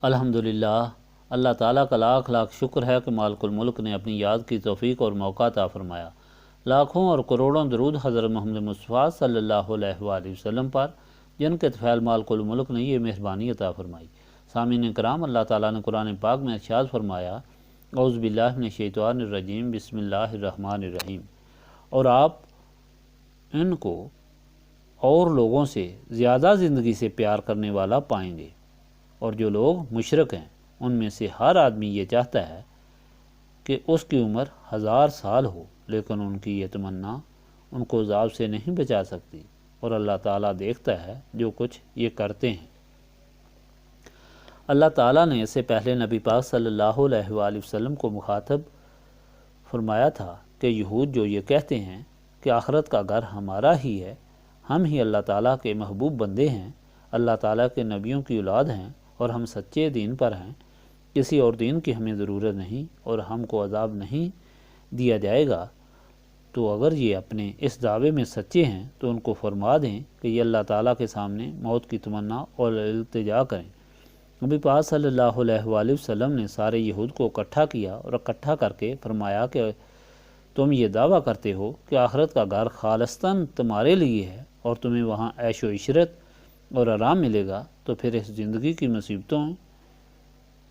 الحمدللہ، اللہ تعالیٰ کا لاکھ لاکھ شکر ہے کہ مالک الملک نے اپنی یاد کی توفیق اور موقع عطا فرمایا۔ لاکھوں اور کروڑوں درود حضرت محمد مصطفیٰ صلی اللہ علیہ وآلہ وسلم پر، جن کے طفیل مالک الملک نے یہ مہربانی عطا فرمائی۔ سامعین کرام، اللہ تعالیٰ نے قرآن پاک میں ارشاد فرمایا، اعوذ باللہ من الشیطان الرجیم، بسم اللہ الرحمن الرحیم، اور آپ ان کو اور لوگوں سے زیادہ زندگی سے پیار کرنے والا پائیں گے، اور جو لوگ مشرک ہیں ان میں سے ہر آدمی یہ چاہتا ہے کہ اس کی عمر 1000 سال ہو، لیکن ان کی یہ تمنا ان کو عذاب سے نہیں بچا سکتی، اور اللہ تعالیٰ دیکھتا ہے جو کچھ یہ کرتے ہیں۔ اللہ تعالیٰ نے اس سے پہلے نبی پاک صلی اللہ علیہ وآلہ وسلم کو مخاطب فرمایا تھا کہ یہود جو یہ کہتے ہیں کہ آخرت کا گھر ہمارا ہی ہے، ہم ہی اللہ تعالیٰ کے محبوب بندے ہیں، اللہ تعالیٰ کے نبیوں کی اولاد ہیں، اور ہم سچے دین پر ہیں، کسی اور دین کی ہمیں ضرورت نہیں، اور ہم کو عذاب نہیں دیا جائے گا، تو اگر یہ اپنے اس دعوے میں سچے ہیں تو ان کو فرما دیں کہ یہ اللہ تعالیٰ کے سامنے موت کی تمنا اور التجا کریں۔ نبی پاک صلی اللہ علیہ وآلہ وسلم نے سارے یہود کو اکٹھا کیا اور اکٹھا کر کے فرمایا کہ تم یہ دعویٰ کرتے ہو کہ آخرت کا گھر خالصتاً تمہارے لیے ہے اور تمہیں وہاں عیش و عشرت اور آرام ملے گا، تو پھر اس زندگی کی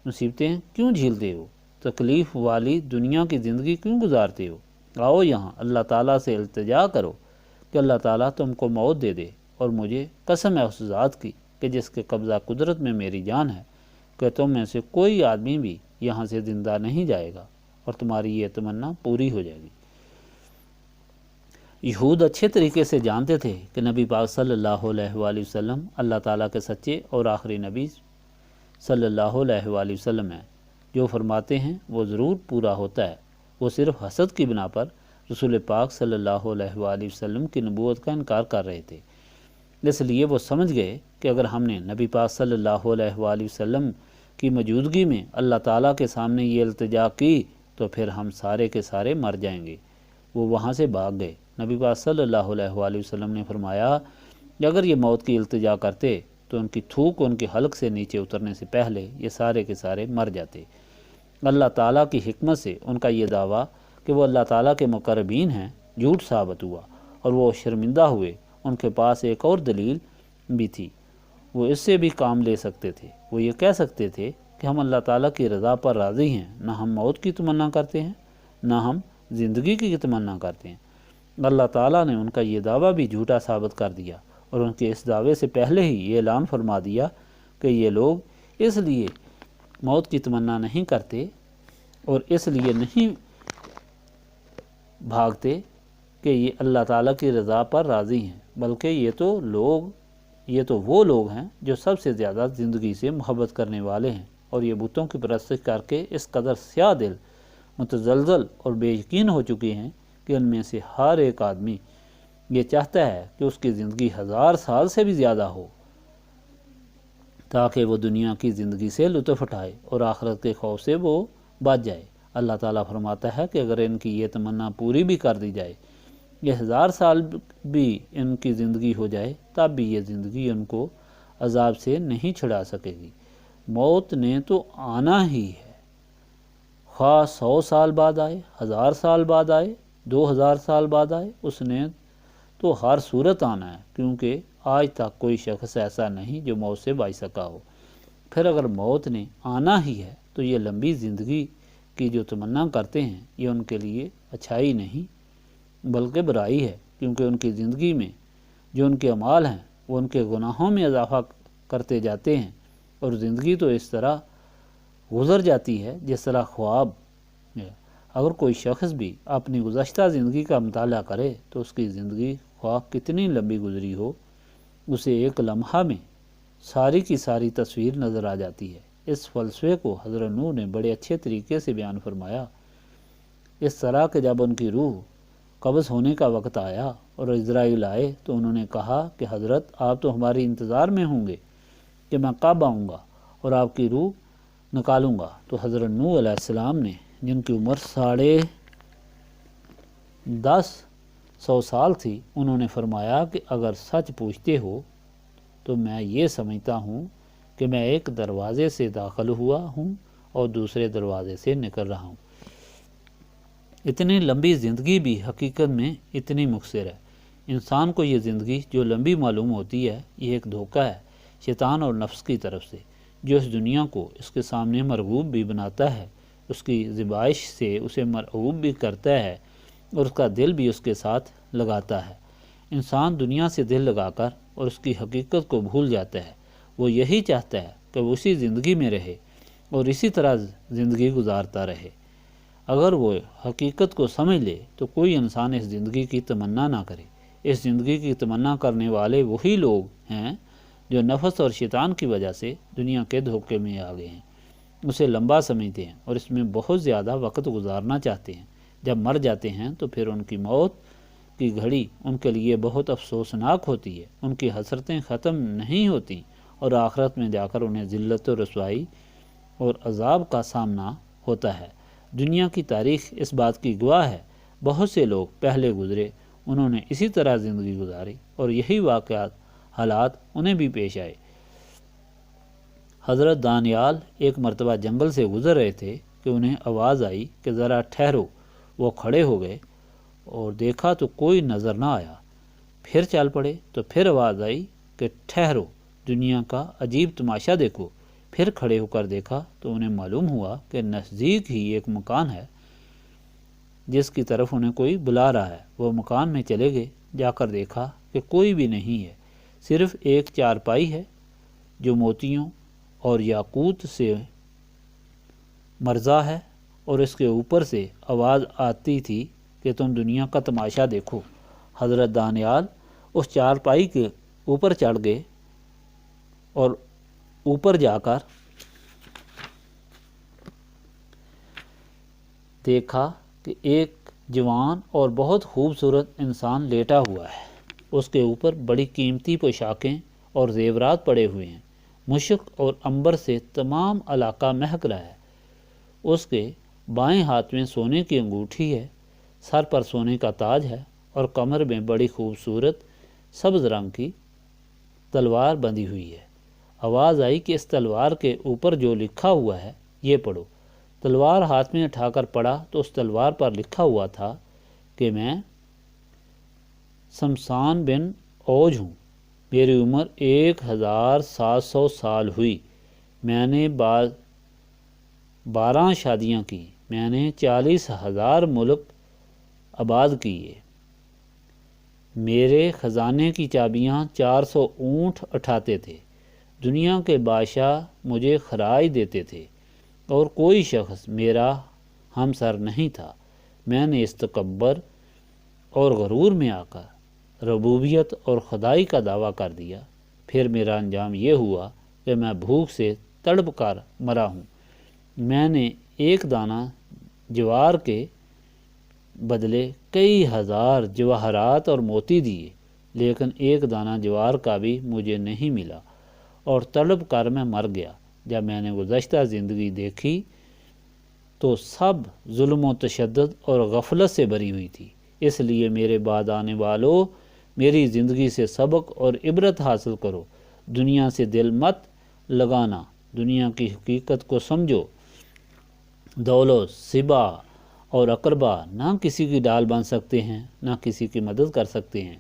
مصیبتیں کیوں جھیلتے ہو؟ تکلیف والی دنیا کی زندگی کیوں گزارتے ہو؟ آؤ یہاں اللہ تعالیٰ سے التجا کرو کہ اللہ تعالیٰ تم کو موت دے دے، اور مجھے قسم ہے اس ذات کی کہ جس کے قبضہ قدرت میں میری جان ہے، کہ تم میں سے کوئی آدمی بھی یہاں سے زندہ نہیں جائے گا، اور تمہاری یہ تمنا پوری ہو جائے گی۔ یہود اچھے طریقے سے جانتے تھے کہ نبی پاک صلی اللہ علیہ وآلہ وسلم اللہ تعالیٰ کے سچے اور آخری نبی صلی اللہ علیہ وآلہ وسلم ہیں، جو فرماتے ہیں وہ ضرور پورا ہوتا ہے۔ وہ صرف حسد کی بنا پر رسول پاک صلی اللہ علیہ وآلہ وسلم کی نبوت کا انکار کر رہے تھے، اس لیے وہ سمجھ گئے کہ اگر ہم نے نبی پاک صلی اللہ علیہ وآلہ وسلم کی موجودگی میں اللہ تعالیٰ کے سامنے یہ التجا کی تو پھر ہم سارے کے سارے مر جائیں گے۔ وہ وہاں سے بھاگ گئے۔ نبی پاک صلی اللہ علیہ وآلہ وسلم نے فرمایا کہ اگر یہ موت کی التجا کرتے تو ان کی تھوک ان کے حلق سے نیچے اترنے سے پہلے یہ سارے کے سارے مر جاتے۔ اللہ تعالیٰ کی حکمت سے ان کا یہ دعویٰ کہ وہ اللہ تعالیٰ کے مقربین ہیں جھوٹ ثابت ہوا، اور وہ شرمندہ ہوئے۔ ان کے پاس ایک اور دلیل بھی تھی، وہ اس سے بھی کام لے سکتے تھے۔ وہ یہ کہہ سکتے تھے کہ ہم اللہ تعالیٰ کی رضا پر راضی ہیں، نہ ہم موت کی تمنا کرتے ہیں، نہ ہم زندگی کی تمنا کرتے ہیں۔ اللہ تعالیٰ نے ان کا یہ دعویٰ بھی جھوٹا ثابت کر دیا، اور ان کے اس دعوے سے پہلے ہی یہ اعلان فرما دیا کہ یہ لوگ اس لیے موت کی تمنا نہیں کرتے اور اس لیے نہیں بھاگتے کہ یہ اللہ تعالیٰ کی رضا پر راضی ہیں، بلکہ یہ تو وہ لوگ ہیں جو سب سے زیادہ زندگی سے محبت کرنے والے ہیں، اور یہ بتوں کی پرستش کر کے اس قدر سیاہ دل، متزلزل اور بے یقین ہو چکے ہیں کہ ان میں سے ہر ایک آدمی یہ چاہتا ہے کہ اس کی زندگی 1000 سال سے بھی زیادہ ہو، تاکہ وہ دنیا کی زندگی سے لطف اٹھائے اور آخرت کے خوف سے وہ بچ جائے۔ اللہ تعالیٰ فرماتا ہے کہ اگر ان کی یہ تمنا پوری بھی کر دی جائے، یہ 1000 سال بھی ان کی زندگی ہو جائے، تب بھی یہ زندگی ان کو عذاب سے نہیں چھڑا سکے گی۔ موت نے تو آنا ہی ہے، خواہ 100 سال بعد آئے، 1000 سال بعد آئے، 2000 سال بعد آئے، اس نے تو ہر صورت آنا ہے، کیونکہ آج تک کوئی شخص ایسا نہیں جو موت سے بچ سکا ہو۔ پھر اگر موت نے آنا ہی ہے تو یہ لمبی زندگی کی جو تمنا کرتے ہیں یہ ان کے لیے اچھائی نہیں بلکہ برائی ہے، کیونکہ ان کی زندگی میں جو ان کے اعمال ہیں وہ ان کے گناہوں میں اضافہ کرتے جاتے ہیں، اور زندگی تو اس طرح گزر جاتی ہے جس طرح خواب ہے۔ اگر کوئی شخص بھی اپنی گزشتہ زندگی کا مطالعہ کرے تو اس کی زندگی خواہ کتنی لمبی گزری ہو، اسے ایک لمحہ میں ساری کی ساری تصویر نظر آ جاتی ہے۔ اس فلسفے کو حضرت نوح نے بڑے اچھے طریقے سے بیان فرمایا، اس طرح کہ جب ان کی روح قبض ہونے کا وقت آیا اور عزرائیل آئے تو انہوں نے کہا کہ حضرت آپ تو ہماری انتظار میں ہوں گے کہ میں کب آؤں گا اور آپ کی روح نکالوں گا۔ تو حضرت نوح علیہ السلام نے، جن کی عمر 10.5 سال تھی، انہوں نے فرمایا کہ اگر سچ پوچھتے ہو تو میں یہ سمجھتا ہوں کہ میں ایک دروازے سے داخل ہوا ہوں اور دوسرے دروازے سے نکل رہا ہوں۔ اتنی لمبی زندگی بھی حقیقت میں اتنی مختصر ہے۔ انسان کو یہ زندگی جو لمبی معلوم ہوتی ہے، یہ ایک دھوکہ ہے شیطان اور نفس کی طرف سے، جو اس دنیا کو اس کے سامنے مرغوب بھی بناتا ہے، اس کی ذبائش سے اسے مرعوب بھی کرتا ہے اور اس کا دل بھی اس کے ساتھ لگاتا ہے۔ انسان دنیا سے دل لگا کر اور اس کی حقیقت کو بھول جاتا ہے۔ وہ یہی چاہتا ہے کہ وہ اسی زندگی میں رہے اور اسی طرح زندگی گزارتا رہے۔ اگر وہ حقیقت کو سمجھ لے تو کوئی انسان اس زندگی کی تمنا نہ کرے۔ اس زندگی کی تمنا کرنے والے وہی لوگ ہیں جو نفس اور شیطان کی وجہ سے دنیا کے دھوکے میں آ گئے ہیں، اسے لمبا سمجھتے ہیں اور اس میں بہت زیادہ وقت گزارنا چاہتے ہیں۔ جب مر جاتے ہیں تو پھر ان کی موت کی گھڑی ان کے لیے بہت افسوسناک ہوتی ہے، ان کی حسرتیں ختم نہیں ہوتی اور آخرت میں جا کر انہیں ذلت و رسوائی اور عذاب کا سامنا ہوتا ہے۔ دنیا کی تاریخ اس بات کی گواہ ہے۔ بہت سے لوگ پہلے گزرے، انہوں نے اسی طرح زندگی گزاری اور یہی حالات انہیں بھی پیش آئے۔ حضرت دانیال ایک مرتبہ جنگل سے گزر رہے تھے کہ انہیں آواز آئی کہ ذرا ٹھہرو۔ وہ کھڑے ہو گئے اور دیکھا تو کوئی نظر نہ آیا۔ پھر چل پڑے تو پھر آواز آئی کہ ٹھہرو، دنیا کا عجیب تماشا دیکھو۔ پھر کھڑے ہو کر دیکھا تو انہیں معلوم ہوا کہ نزدیک ہی ایک مکان ہے جس کی طرف انہیں کوئی بلا رہا ہے۔ وہ مکان میں چلے گئے، جا کر دیکھا کہ کوئی بھی نہیں ہے، صرف ایک چارپائی ہے جو موتیوں اور یاقوت سے مرزا ہے، اور اس کے اوپر سے آواز آتی تھی کہ تم دنیا کا تماشا دیکھو۔ حضرت دانیال اس چارپائی کے اوپر چڑھ گئے اور اوپر جا کر دیکھا کہ ایک جوان اور بہت خوبصورت انسان لیٹا ہوا ہے۔ اس کے اوپر بڑی قیمتی پوشاکیں اور زیورات پڑے ہوئے ہیں۔ مشک اور عنبر سے تمام علاقہ مہک رہا ہے۔ اس کے بائیں ہاتھ میں سونے کی انگوٹھی ہے، سر پر سونے کا تاج ہے اور کمر میں بڑی خوبصورت سبز رنگ کی تلوار بندھی ہوئی ہے۔ آواز آئی کہ اس تلوار کے اوپر جو لکھا ہوا ہے یہ پڑھو۔ تلوار ہاتھ میں اٹھا کر پڑھا تو اس تلوار پر لکھا ہوا تھا کہ میں سمسان بن اوج ہوں، میری عمر 1700 سال ہوئی، میں نے 12 شادیاں کی، میں نے 40,000 ملک آباد کیے، میرے خزانے کی چابیاں 400 اونٹ اٹھاتے تھے، دنیا کے بادشاہ مجھے خراج دیتے تھے اور کوئی شخص میرا ہمسر نہیں تھا۔ میں نے اس تکبر اور غرور میں آ کر ربوبیت اور خدائی کا دعویٰ کر دیا۔ پھر میرا انجام یہ ہوا کہ میں بھوک سے تڑپ کر مرا ہوں۔ میں نے ایک دانہ جوار کے بدلے کئی ہزار جواہرات اور موتی دیے، لیکن ایک دانہ جوار کا بھی مجھے نہیں ملا اور تڑپ کر میں مر گیا۔ جب میں نے گزشتہ زندگی دیکھی تو سب ظلم و تشدد اور غفلت سے بھری ہوئی تھی، اس لیے میرے بعد آنے والوں میری زندگی سے سبق اور عبرت حاصل کرو۔ دنیا سے دل مت لگانا، دنیا کی حقیقت کو سمجھو۔ دولت، صبا اور اقربا نہ کسی کی ڈال بن سکتے ہیں، نہ کسی کی مدد کر سکتے ہیں۔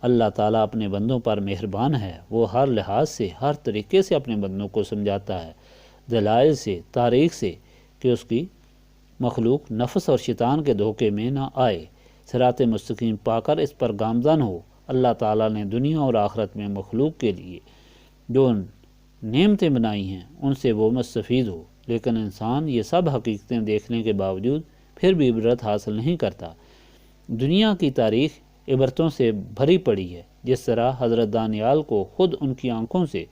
اللہ تعالیٰ اپنے بندوں پر مہربان ہے، وہ ہر لحاظ سے، ہر طریقے سے اپنے بندوں کو سمجھاتا ہے، دلائل سے، تاریخ سے، کہ اس کی مخلوق نفس اور شیطان کے دھوکے میں نہ آئے، صراط مستقیم پا کر اس پر گامزن ہو۔ اللہ تعالیٰ نے دنیا اور آخرت میں مخلوق کے لیے جو نعمتیں بنائی ہیں ان سے وہ مستفید ہو، لیکن انسان یہ سب حقیقتیں دیکھنے کے باوجود پھر بھی عبرت حاصل نہیں کرتا۔ دنیا کی تاریخ عبرتوں سے بھری پڑی ہے، جس طرح حضرت دانیال کو خود ان کی آنکھوں سے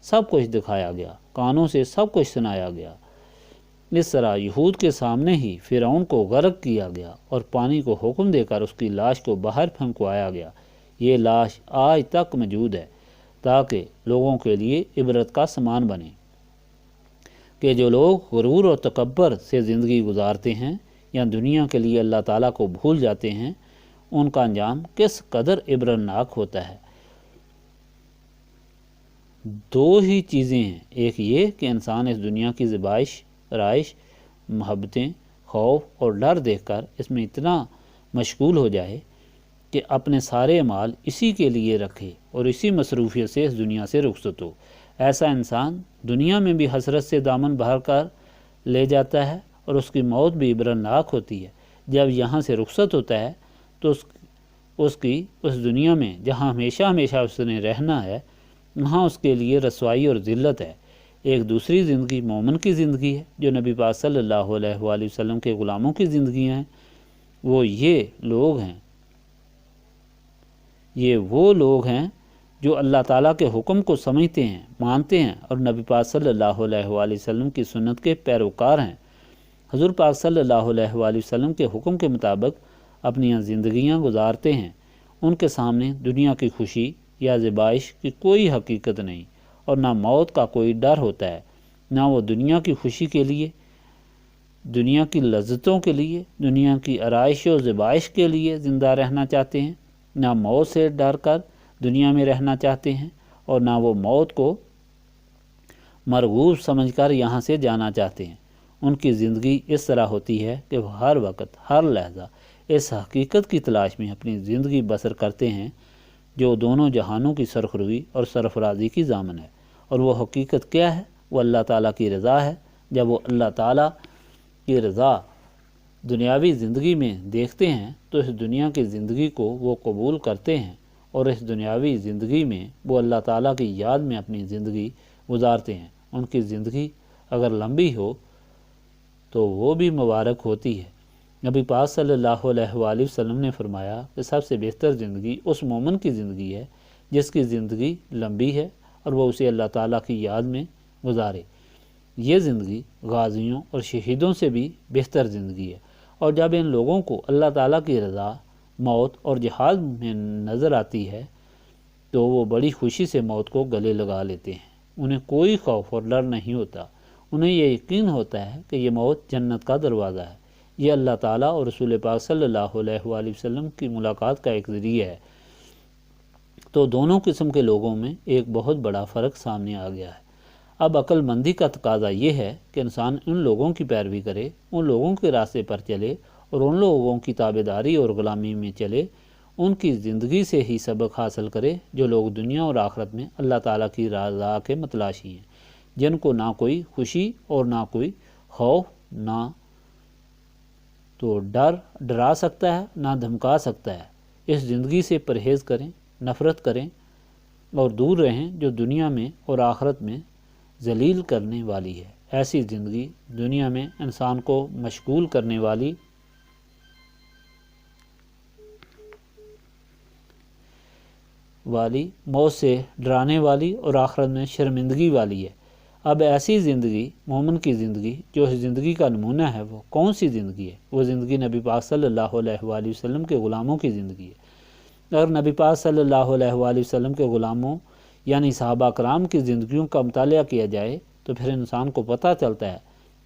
سب کچھ دکھایا گیا، کانوں سے سب کچھ سنایا گیا۔ اس طرح یہود کے سامنے ہی فرعون کو غرق کیا گیا اور پانی کو حکم دے کر اس کی لاش کو باہر پھینکوایا گیا۔ یہ لاش آج تک موجود ہے تاکہ لوگوں کے لیے عبرت کا سامان بنے کہ جو لوگ غرور اور تکبر سے زندگی گزارتے ہیں یا دنیا کے لیے اللہ تعالیٰ کو بھول جاتے ہیں، ان کا انجام کس قدر عبرتناک ہوتا ہے۔ دو ہی چیزیں ہیں، ایک یہ کہ انسان اس دنیا کی زبائش، رائش، محبتیں، خوف اور ڈر دیکھ کر اس میں اتنا مشغول ہو جائے کہ اپنے سارے مال اسی کے لیے رکھے اور اسی مصروفیت سے اس دنیا سے رخصت ہو۔ ایسا انسان دنیا میں بھی حسرت سے دامن بھر کر لے جاتا ہے اور اس کی موت بھی عبرتناک ہوتی ہے۔ جب یہاں سے رخصت ہوتا ہے تو اس دنیا میں جہاں ہمیشہ ہمیشہ اس نے رہنا ہے، وہاں اس کے لیے رسوائی اور ذلت ہے۔ ایک دوسری زندگی مومن کی زندگی ہے، جو نبی پاک صلی اللہ علیہ وآلہ وسلم کے غلاموں کی زندگیاں ہیں۔ یہ وہ لوگ ہیں جو اللہ تعالیٰ کے حکم کو سمجھتے ہیں، مانتے ہیں اور نبی پاک صلی اللہ علیہ وآلہ وسلم کی سنت کے پیروکار ہیں۔ حضور پاک صلی اللہ علیہ وآلہ وسلم کے حکم کے مطابق اپنی زندگیاں گزارتے ہیں۔ ان کے سامنے دنیا کی خوشی یا زبائش کی کوئی حقیقت نہیں اور نہ موت کا کوئی ڈر ہوتا ہے۔ نہ وہ دنیا کی خوشی کے لیے، دنیا کی لذتوں کے لیے، دنیا کی آرائش و زبائش کے لیے زندہ رہنا چاہتے ہیں، نہ موت سے ڈر کر دنیا میں رہنا چاہتے ہیں اور نہ وہ موت کو مرغوب سمجھ کر یہاں سے جانا چاہتے ہیں۔ ان کی زندگی اس طرح ہوتی ہے کہ وہ ہر وقت، ہر لحظہ اس حقیقت کی تلاش میں اپنی زندگی بسر کرتے ہیں جو دونوں جہانوں کی سرخروی اور سرفرازی کی ضامن ہے۔ اور وہ حقیقت کیا ہے؟ وہ اللہ تعالیٰ کی رضا ہے۔ جب وہ اللہ تعالیٰ کی رضا دنیاوی زندگی میں دیکھتے ہیں تو اس دنیا کی زندگی کو وہ قبول کرتے ہیں اور اس دنیاوی زندگی میں وہ اللہ تعالیٰ کی یاد میں اپنی زندگی گزارتے ہیں۔ ان کی زندگی اگر لمبی ہو تو وہ بھی مبارک ہوتی ہے۔ نبی پاک صلی اللہ علیہ وآلہ وسلم نے فرمایا کہ سب سے بہتر زندگی اس مومن کی زندگی ہے جس کی زندگی لمبی ہے اور وہ اسے اللہ تعالیٰ کی یاد میں گزارے۔ یہ زندگی غازیوں اور شہیدوں سے بھی بہتر زندگی ہے۔ اور جب ان لوگوں کو اللہ تعالیٰ کی رضا، موت اور جہاد میں نظر آتی ہے تو وہ بڑی خوشی سے موت کو گلے لگا لیتے ہیں۔ انہیں کوئی خوف اور ڈر نہیں ہوتا۔ انہیں یہ یقین ہوتا ہے کہ یہ موت جنت کا دروازہ ہے، یہ اللہ تعالیٰ اور رسول پاک صلی اللہ علیہ وآلہ وسلم کی ملاقات کا ایک ذریعہ ہے۔ تو دونوں قسم کے لوگوں میں ایک بہت بڑا فرق سامنے آ گیا ہے۔ اب عقل مندی کا تقاضا یہ ہے کہ انسان ان لوگوں کی پیروی کرے، ان لوگوں کے راستے پر چلے اور ان لوگوں کی تابعداری اور غلامی میں چلے، ان کی زندگی سے ہی سبق حاصل کرے جو لوگ دنیا اور آخرت میں اللہ تعالیٰ کی رضا کے متلاشی ہیں، جن کو نہ کوئی خوشی اور نہ کوئی خوف، نہ تو ڈرا سکتا ہے، نہ دھمکا سکتا ہے۔ اس زندگی سے پرہیز کریں، نفرت کریں اور دور رہیں جو دنیا میں اور آخرت میں ذلیل کرنے والی ہے۔ ایسی زندگی دنیا میں انسان کو مشغول کرنے والی موت سے ڈرانے والی اور آخرت میں شرمندگی والی ہے۔ اب ایسی زندگی، مومن کی زندگی، جو اس زندگی کا نمونہ ہے، وہ کون سی زندگی ہے؟ وہ زندگی نبی پاک صلی اللہ علیہ وآلہ وسلم کے غلاموں کی زندگی ہے۔ اگر نبی پاک صلی اللہ علیہ وآلہ وسلم کے غلاموں یعنی صحابہ کرام کی زندگیوں کا مطالعہ کیا جائے تو پھر انسان کو پتہ چلتا ہے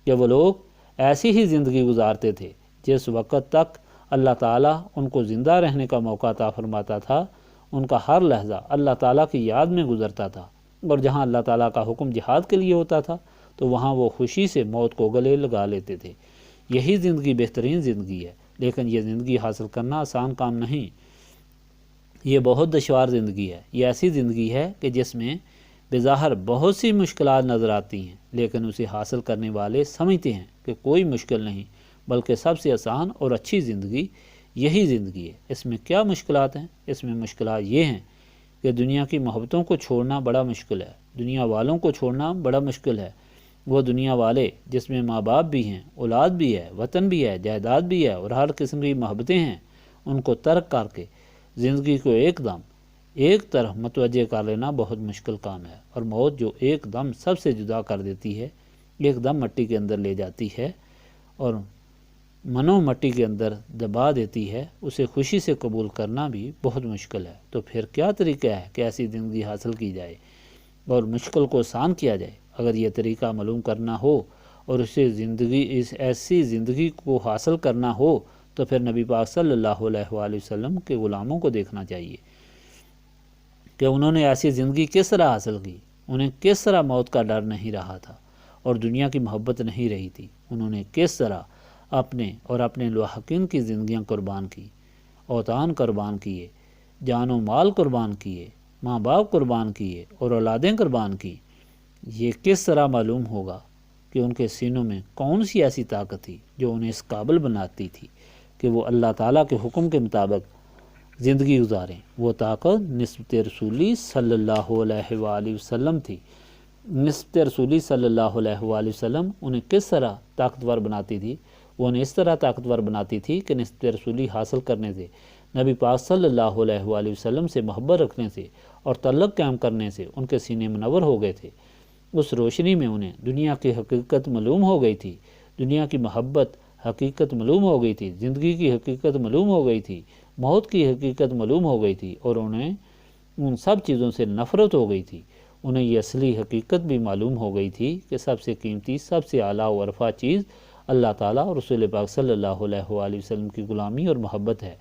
کہ وہ لوگ ایسی ہی زندگی گزارتے تھے جس وقت تک اللہ تعالیٰ ان کو زندہ رہنے کا موقع عطا فرماتا تھا۔ ان کا ہر لحظہ اللہ تعالیٰ کی یاد میں گزرتا تھا، اور جہاں اللہ تعالیٰ کا حکم جہاد کے لیے ہوتا تھا تو وہاں وہ خوشی سے موت کو گلے لگا لیتے تھے۔ یہی زندگی بہترین زندگی ہے، لیکن یہ زندگی حاصل کرنا آسان کام نہیں۔ یہ بہت دشوار زندگی ہے۔ یہ ایسی زندگی ہے کہ جس میں بظاہر بہت سی مشکلات نظر آتی ہیں، لیکن اسے حاصل کرنے والے سمجھتے ہیں کہ کوئی مشکل نہیں، بلکہ سب سے آسان اور اچھی زندگی یہی زندگی ہے۔ اس میں کیا مشکلات ہیں؟ اس میں مشکلات یہ ہیں کہ دنیا کی محبتوں کو چھوڑنا بڑا مشکل ہے، دنیا والوں کو چھوڑنا بڑا مشکل ہے۔ وہ دنیا والے جس میں ماں باپ بھی ہیں، اولاد بھی ہے، وطن بھی ہے، جائیداد بھی ہے اور ہر قسم کی محبتیں ہیں، ان کو ترک کر کے زندگی کو ایک طرف متوجہ کر لینا بہت مشکل کام ہے۔ اور موت جو ایک دم سب سے جدا کر دیتی ہے، ایک دم مٹی کے اندر لے جاتی ہے اور منو مٹی کے اندر دبا دیتی ہے، اسے خوشی سے قبول کرنا بھی بہت مشکل ہے۔ تو پھر کیا طریقہ ہے کہ ایسی زندگی حاصل کی جائے اور مشکل کو آسان کیا جائے؟ اگر یہ طریقہ معلوم کرنا ہو اور ایسی زندگی کو حاصل کرنا ہو تو پھر نبی پاک صلی اللہ علیہ وآلہ وسلم کے غلاموں کو دیکھنا چاہیے کہ انہوں نے ایسی زندگی کس طرح حاصل کی، انہیں کس طرح موت کا ڈر نہیں رہا تھا اور دنیا کی محبت نہیں رہی تھی، انہوں نے کس طرح اپنے اور اپنے لاحقین کی زندگیاں قربان کی، اوطان قربان کیے، جان و مال قربان کیے، ماں باپ قربان کیے اور اولادیں قربان کی۔ یہ کس طرح معلوم ہوگا کہ ان کے سینوں میں کون سی ایسی طاقت تھی جو انہیں اس قابل بناتی تھی کہ وہ اللہ تعالیٰ کے حکم کے مطابق زندگی گزاریں۔ وہ طاقت نسبت رسولی صلی اللہ علیہ وآلہ وسلم تھی۔ نسبت رسولی صلی اللہ علیہ وآلہ وسلم انہیں کس طرح طاقتور بناتی تھی؟ وہ انہیں اس طرح طاقتور بناتی تھی کہ نسبت رسولی حاصل کرنے سے، نبی پاک صلی اللہ علیہ وآلہ وسلم سے محبت رکھنے سے اور تعلق قائم کرنے سے ان کے سینے منور ہو گئے تھے۔ اس روشنی میں انہیں دنیا کی حقیقت معلوم ہو گئی تھی، دنیا کی محبت حقیقت معلوم ہو گئی تھی، زندگی کی حقیقت معلوم ہو گئی تھی، موت کی حقیقت معلوم ہو گئی تھی، اور انہیں ان سب چیزوں سے نفرت ہو گئی تھی۔ انہیں یہ اصلی حقیقت بھی معلوم ہو گئی تھی کہ سب سے قیمتی، سب سے اعلیٰ و ارفع چیز اللہ تعالیٰ اور رسول پاک صلی اللہ علیہ وآلہ وسلم کی غلامی اور محبت ہے۔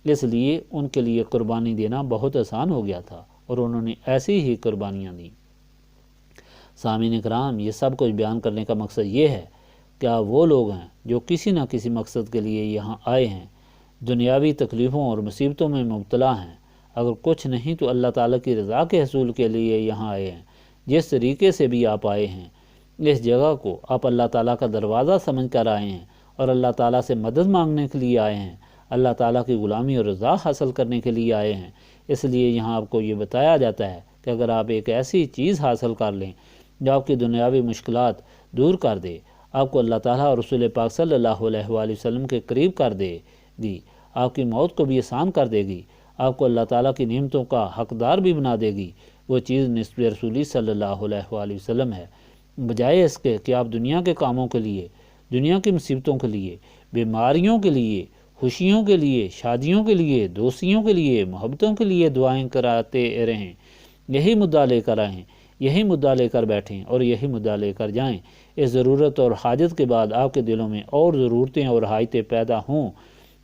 اس لیے ان کے لیے قربانی دینا بہت آسان ہو گیا تھا اور انہوں نے ایسی ہی قربانیاں دیں۔ سامعین کرام، یہ سب کچھ بیان کرنے کا مقصد یہ ہے کہ وہ لوگ ہیں جو کسی نہ کسی مقصد کے لیے یہاں آئے ہیں، دنیاوی تکلیفوں اور مصیبتوں میں مبتلا ہیں، اگر کچھ نہیں تو اللہ تعالیٰ کی رضا کے حصول کے لیے یہاں آئے ہیں۔ جس طریقے سے بھی آپ آئے ہیں، اس جگہ کو آپ اللہ تعالیٰ کا دروازہ سمجھ کر آئے ہیں اور اللہ تعالیٰ سے مدد مانگنے کے لیے آئے ہیں، اللہ تعالیٰ کی غلامی اور رضا حاصل کرنے کے لیے آئے ہیں۔ اس لیے یہاں آپ کو یہ بتایا جاتا ہے کہ اگر آپ ایک ایسی چیز حاصل کر لیں جو آپ کی دنیاوی مشکلات دور کر دے، آپ کو اللہ تعالیٰ اور رسول پاک صلی اللہ علیہ وآلہ وسلم کے قریب کر دے گی، آپ کی موت کو بھی آسان کر دے گی، آپ کو اللہ تعالیٰ کی نعمتوں کا حقدار بھی بنا دے گی، وہ چیز نسبت رسولی صلی اللہ علیہ وآلہ وسلم ہے۔ بجائے اس کے کہ آپ دنیا کے کاموں کے لیے، دنیا کی مصیبتوں کے لیے، بیماریوں کے لیے، خوشیوں کے لیے، شادیوں کے لیے، دوستیوں کے لیے، محبتوں کے لیے دعائیں کراتے رہیں، یہی مدعا لے کر آئیں، یہی مدعا لے کر بیٹھیں اور یہی مدعا لے کر جائیں۔ اس ضرورت اور حاجت کے بعد آپ کے دلوں میں اور ضرورتیں اور حاجتیں پیدا ہوں،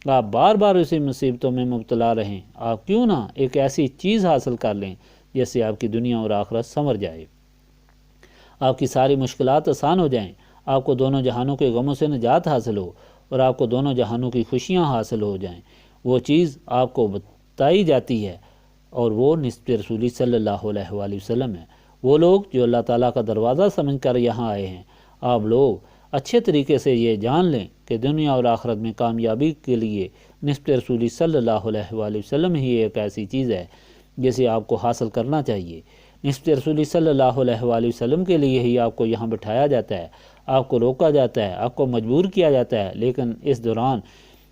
آپ بار بار اسی مصیبتوں میں مبتلا رہیں، آپ کیوں نہ ایک ایسی چیز حاصل کر لیں جس سے آپ کی دنیا اور آخرت سنور جائے، آپ کی ساری مشکلات آسان ہو جائیں، آپ کو دونوں جہانوں کے غموں سے نجات حاصل ہو اور آپ کو دونوں جہانوں کی خوشیاں حاصل ہو جائیں۔ وہ چیز آپ کو بتائی جاتی ہے اور وہ نسبت رسولی صلی اللہ علیہ وآلہ وسلم ہے۔ وہ لوگ جو اللہ تعالیٰ کا دروازہ سمجھ کر یہاں آئے ہیں، آپ لوگ اچھے طریقے سے یہ جان لیں کہ دنیا اور آخرت میں کامیابی کے لیے نسبت رسولی صلی اللہ علیہ وآلہ وسلم ہی ایک ایسی چیز ہے جسے آپ کو حاصل کرنا چاہیے۔ نسبت رسولی صلی اللہ علیہ وآلہ وسلم کے لیے ہی آپ کو یہاں بٹھایا جاتا ہے، آپ کو روکا جاتا ہے، آپ کو مجبور کیا جاتا ہے، لیکن اس دوران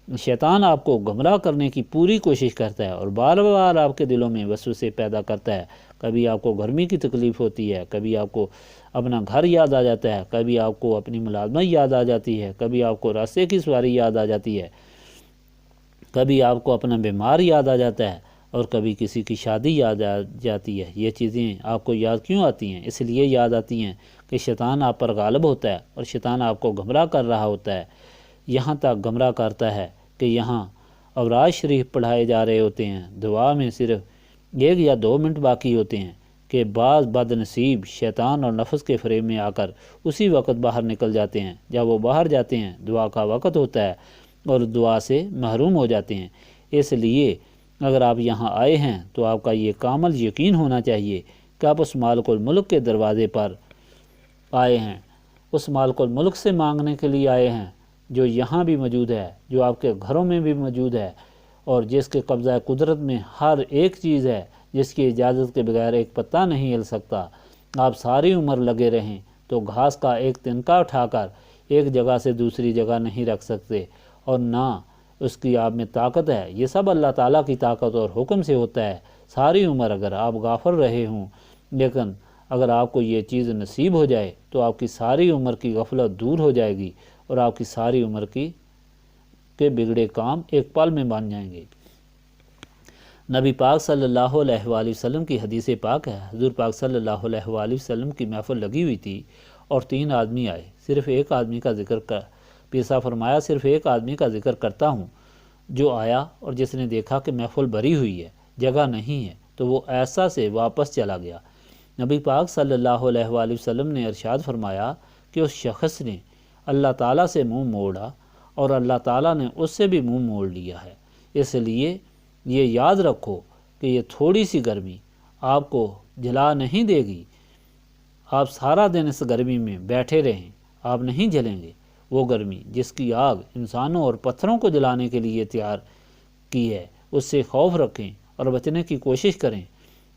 شیطان آپ کو گمراہ کرنے کی پوری کوشش کرتا ہے اور بار بار آپ کے دلوں میں وسوسے پیدا کرتا ہے۔ کبھی آپ کو گرمی کی تکلیف ہوتی ہے، کبھی آپ کو اپنا گھر یاد آ جاتا ہے، کبھی آپ کو اپنی ملازمت یاد آ جاتی ہے، کبھی آپ کو راستے کی سواری یاد آ جاتی ہے، کبھی آپ کو اپنا بیمار یاد آ جاتا ہے اور کبھی کسی کی شادی یاد آ جاتی ہے۔ یہ چیزیں آپ کو یاد کیوں آتی ہیں؟ اس لیے یاد آتی ہیں کہ شیطان آپ پر غالب ہوتا ہے اور شیطان آپ کو گمراہ کر رہا ہوتا ہے، یہاں تک گمراہ کرتا ہے کہ یہاں اوراد شریف پڑھائے جا رہے ہوتے ہیں، دعا میں صرف 1 یا 2 منٹ باقی ہوتے ہیں کہ بعض بد نصیب شیطان اور نفس کے فریب میں آ کر اسی وقت باہر نکل جاتے ہیں۔ جب وہ باہر جاتے ہیں دعا کا وقت ہوتا ہے اور دعا سے محروم ہو جاتے ہیں۔ اس لیے اگر آپ یہاں آئے ہیں تو آپ کا یہ کامل یقین ہونا چاہیے کہ آپ اس مالک الملک کے دروازے پر آئے ہیں، اس مالک الملک سے مانگنے کے لیے آئے ہیں جو یہاں بھی موجود ہے، جو آپ کے گھروں میں بھی موجود ہے اور جس کے قبضہ قدرت میں ہر ایک چیز ہے، جس کی اجازت کے بغیر ایک پتا نہیں ہل سکتا۔ آپ ساری عمر لگے رہیں تو گھاس کا ایک تنکا اٹھا کر ایک جگہ سے دوسری جگہ نہیں رکھ سکتے، اور نہ اس کی آپ میں طاقت ہے۔ یہ سب اللہ تعالیٰ کی طاقت اور حکم سے ہوتا ہے۔ ساری عمر اگر آپ غافل رہے ہوں، لیکن اگر آپ کو یہ چیز نصیب ہو جائے تو آپ کی ساری عمر کی غفلت دور ہو جائے گی اور آپ کی ساری عمر کے بگڑے کام ایک پل میں بن جائیں گے۔ نبی پاک صلی اللہ علیہ وآلہ وسلم کی حدیث پاک ہے، حضور پاک صلی اللہ علیہ وآلہ وسلم کی محفل لگی ہوئی تھی اور 3 آدمی آئے، صرف ایک آدمی کا ذکر پیسا فرمایا صرف ایک آدمی کا ذکر کرتا ہوں جو آیا اور جس نے دیکھا کہ محفل بھری ہوئی ہے، جگہ نہیں ہے، تو وہ ایسا سے واپس چلا گیا۔ نبی پاک صلی اللہ علیہ وآلہ وسلم نے ارشاد فرمایا کہ اس شخص نے اللہ تعالیٰ سے منہ موڑا اور اللہ تعالیٰ نے اس سے بھی منہ موڑ لیا ہے۔ اس لیے یہ یاد رکھو کہ یہ تھوڑی سی گرمی آپ کو جلا نہیں دے گی۔ آپ سارا دن اس گرمی میں بیٹھے رہیں، آپ نہیں جلیں گے۔ وہ گرمی جس کی آگ انسانوں اور پتھروں کو جلانے کے لیے تیار کی ہے، اس سے خوف رکھیں اور بچنے کی کوشش کریں۔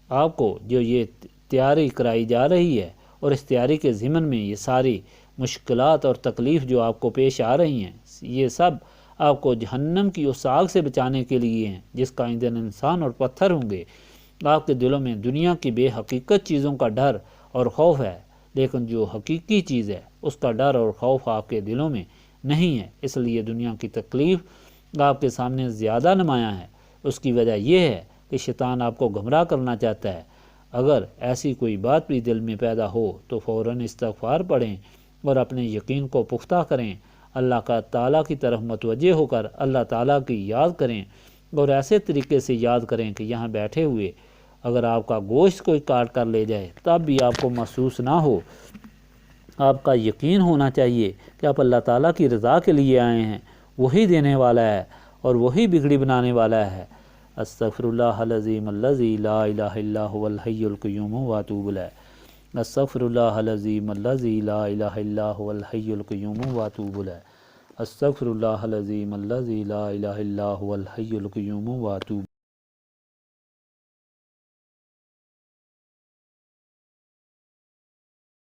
آپ کو جو یہ تیاری کرائی جا رہی ہے اور اس تیاری کے ضمن میں یہ ساری مشکلات اور تکلیف جو آپ کو پیش آ رہی ہیں، یہ سب آپ کو جہنم کی اس آگ سے بچانے کے لیے ہیں جس کا ایندھن انسان اور پتھر ہوں گے۔ آپ کے دلوں میں دنیا کی بے حقیقت چیزوں کا ڈر اور خوف ہے، لیکن جو حقیقی چیز ہے اس کا ڈر اور خوف آپ کے دلوں میں نہیں ہے۔ اس لیے دنیا کی تکلیف آپ کے سامنے زیادہ نمایاں ہے۔ اس کی وجہ یہ ہے کہ شیطان آپ کو گمراہ کرنا چاہتا ہے۔ اگر ایسی کوئی بات بھی دل میں پیدا ہو تو فوراً استغفار پڑھیں اور اپنے یقین کو پختہ کریں۔ اللہ تعالیٰ کی طرف متوجہ ہو کر اللہ تعالیٰ کی یاد کریں اور ایسے طریقے سے یاد کریں کہ یہاں بیٹھے ہوئے اگر آپ کا گوشت کوئی کاٹ کر لے جائے تب بھی آپ کو محسوس نہ ہو۔ آپ کا یقین ہونا چاہیے کہ آپ اللہ تعالیٰ کی رضا کے لیے آئے ہیں، وہی دینے والا ہے اور وہی بگڑی بنانے والا ہے۔ استغفر اللہ العظیم الذی لا الہ الا هو الحی القیوم واتوب الیہ۔ استغفر اللہ العظیم الذی لا الہ الا هو الحی القیوم واتوب الیہ۔ استغفر اللہ العظیم الذی لا الہ الا هو الحی القیوم واتوب